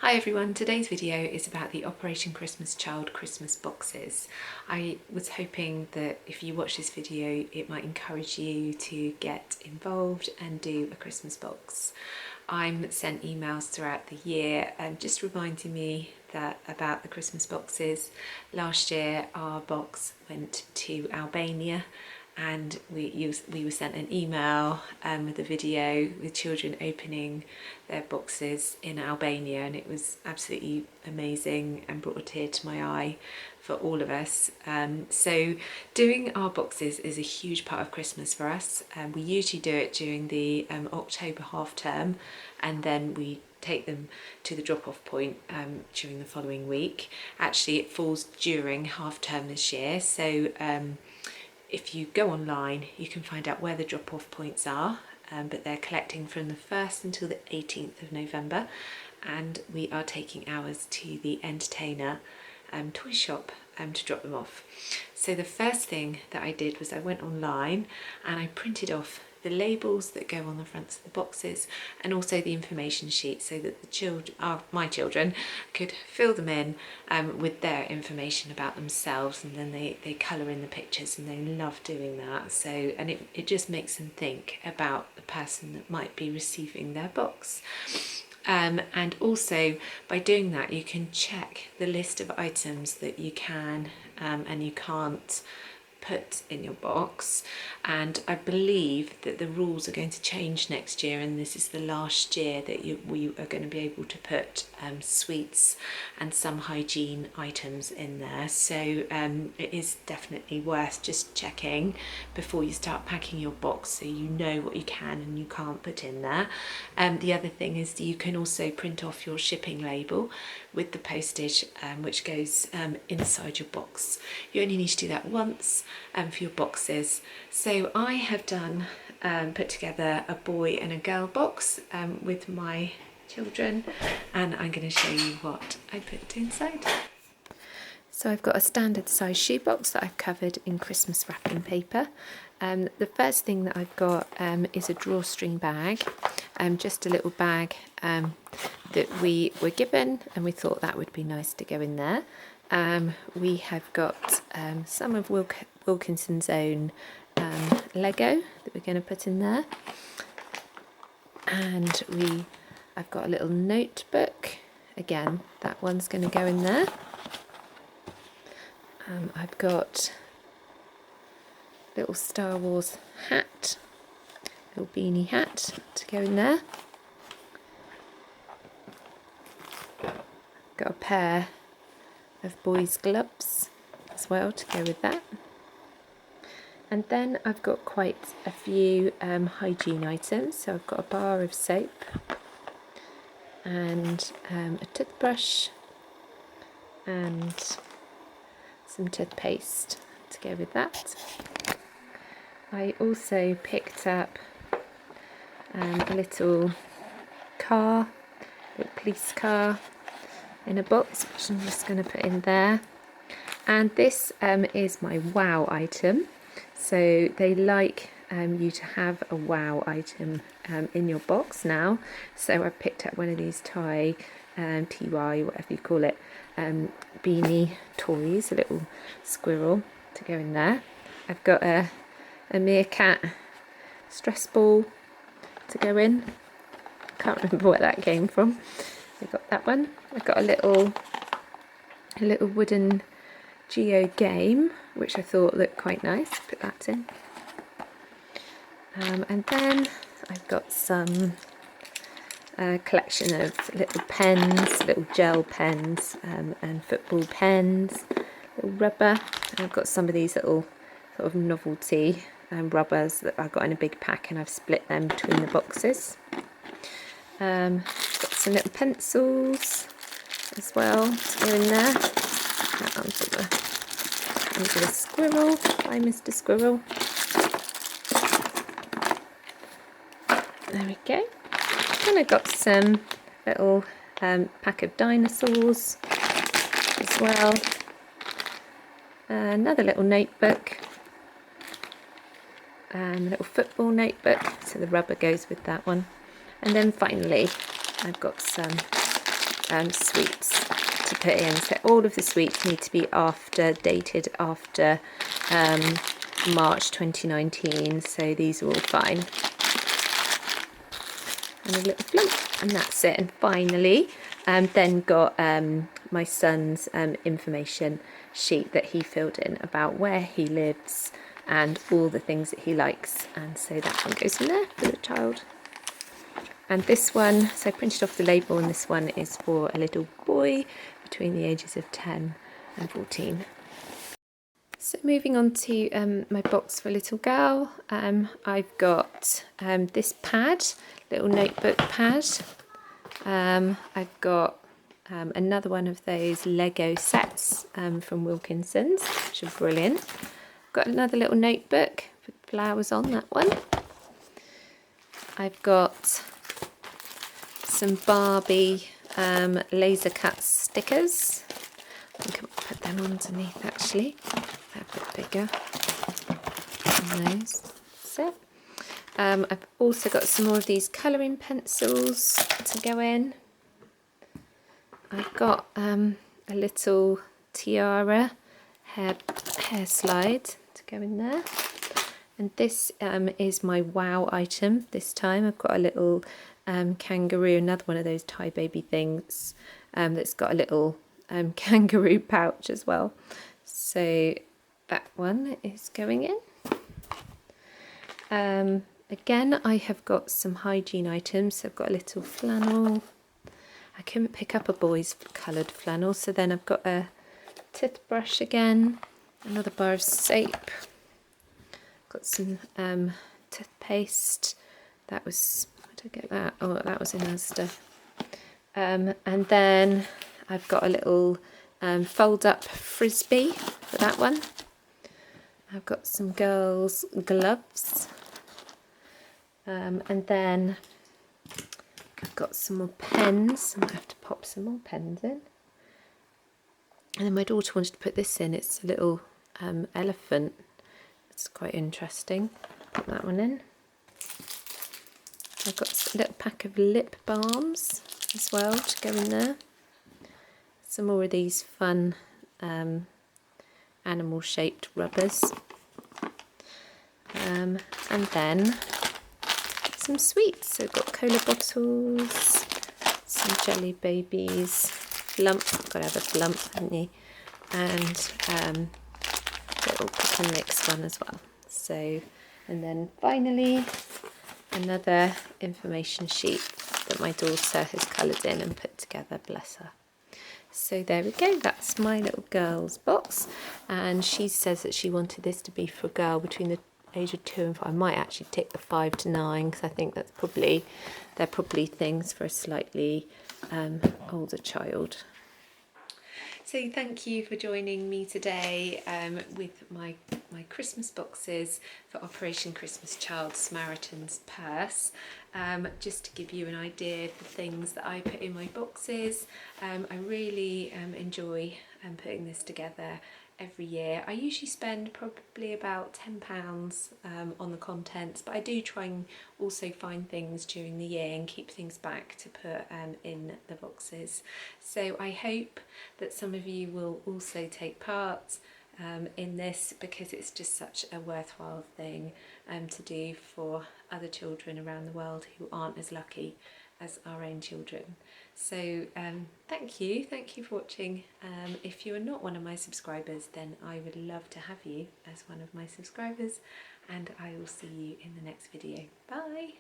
Hi everyone, today's video is about the Operation Christmas Child Christmas boxes. I was hoping that if you watch this video it might encourage you to get involved and do a Christmas box. I'm sent emails throughout the year just reminding me about the Christmas boxes. Last year our box went to Albania and we were sent an email with a video with children opening their boxes in Albania, and it was absolutely amazing and brought a tear to my eye for all of us. So doing our boxes is a huge part of Christmas for us. We usually do it during the October half term, and then we take them to the drop-off point during the following week. Actually it falls during half term this year, so if you go online you can find out where the drop-off points are, but they're collecting from the 1st until the 18th of November, and we are taking ours to the Entertainer toy shop to drop them off. So the first thing that I did was I went online and I printed off the labels that go on the fronts of the boxes and also the information sheet, so that the children, my children, could fill them in with their information about themselves, and then they colour in the pictures, and they love doing that. So, and it just makes them think about the person that might be receiving their box. And also by doing that you can check the list of items that you can and you can't put in your box, and I believe that the rules are going to change next year, and this is the last year that we are going to be able to put sweets and some hygiene items in there. So it is definitely worth just checking before you start packing your box, so you know what you can and you can't put in there. The other thing is you can also print off your shipping label with the postage which goes inside your box. You only need to do that once for your boxes. So I have done put together a boy and a girl box with my children, and I'm going to show you what I put inside. So I've got a standard size shoebox that I've covered in Christmas wrapping paper. The first thing that I've got is a drawstring bag, just a little bag that we were given, and we thought that would be nice to go in there. We have got some of Wilkinson's own Lego that we're going to put in there, and I've got a little notebook, again that one's going to go in there. I've got a little Star Wars hat, little beanie hat to go in there. Got a pair of boys' gloves as well to go with that. And then I've got quite a few hygiene items. So I've got a bar of soap and a toothbrush and some toothpaste to go with that. I also picked up a little car, a little police car in a box, which I'm just going to put in there. And this is my wow item. So they like you to have a wow item in your box now. So I picked up one of these TY, whatever you call it, beanie toys, a little squirrel to go in there. I've got a meerkat stress ball to go in. Can't remember where that came from. I got that one. I've got a little wooden Geo game, which I thought looked quite nice. Put that in. And then I've got some collection of little pens, little gel pens, and football pens, little rubber. And I've got some of these little sort of novelty rubbers that I got in a big pack, and I've split them between the boxes. Got some little pencils as well to go in there. That one's for the squirrel by Mr. Squirrel. There we go. And I got some little pack of dinosaurs as well. Another little notebook. A little football notebook, so the rubber goes with that one. And then finally I've got some sweets to put in. So all of the sweets need to be dated after March 2019. So these are all fine. And a little flump, and that's it. And finally, then got my son's information sheet that he filled in about where he lives and all the things that he likes, and so that one goes in there for the child. And this one, so I printed off the label, and this one is for a little boy between the ages of 10 and 14. So moving on to my box for a little girl, I've got this pad, little notebook pad. I've got another one of those Lego sets from Wilkinson's, which are brilliant. Got another little notebook with flowers on that one. I've got some Barbie laser cut stickers. I think I'll put them underneath actually. They're a bit bigger than those. So I've also got some more of these colouring pencils to go in. I've got a little tiara hair slide to go in there. And this is my wow item this time. I've got a little kangaroo, another one of those Thai baby things that's got a little kangaroo pouch as well. So that one is going in. Again, I have got some hygiene items. So I've got a little flannel. I couldn't pick up a boy's coloured flannel, so then I've got a toothbrush again, another bar of soap. Got some toothpaste. That was, where did I get that? Oh, that was in Asda. And then I've got a little fold up frisbee for that one. I've got some girls' gloves. And then I've got some more pens. I have to pop some more pens in. And then my daughter wanted to put this in. It's a little elephant. It's quite interesting. Put that one in. I've got a little pack of lip balms as well to go in there. Some more of these fun animal shaped rubbers. And then some sweets. So I've got cola bottles, some jelly babies, lump. Got to have a flump, haven't you? And little pick and mix one as well. So, and then finally another information sheet that my daughter has coloured in and put together, bless her. So there we go, that's my little girl's box, and she says that she wanted this to be for a girl between the age of 2 and 5. I might actually tick the 5 to 9 because I think they're probably things for a slightly older child. So thank you for joining me today with my Christmas boxes for Operation Christmas Child Samaritan's Purse. Just to give you an idea of the things that I put in my boxes. I really enjoy putting this together every year. I usually spend probably about £10 on the contents, but I do try and also find things during the year and keep things back to put in the boxes. So I hope that some of you will also take part in this, because it's just such a worthwhile thing to do for other children around the world who aren't as lucky as our own children. So thank you for watching. If you are not one of my subscribers, then I would love to have you as one of my subscribers, and I will see you in the next video. Bye!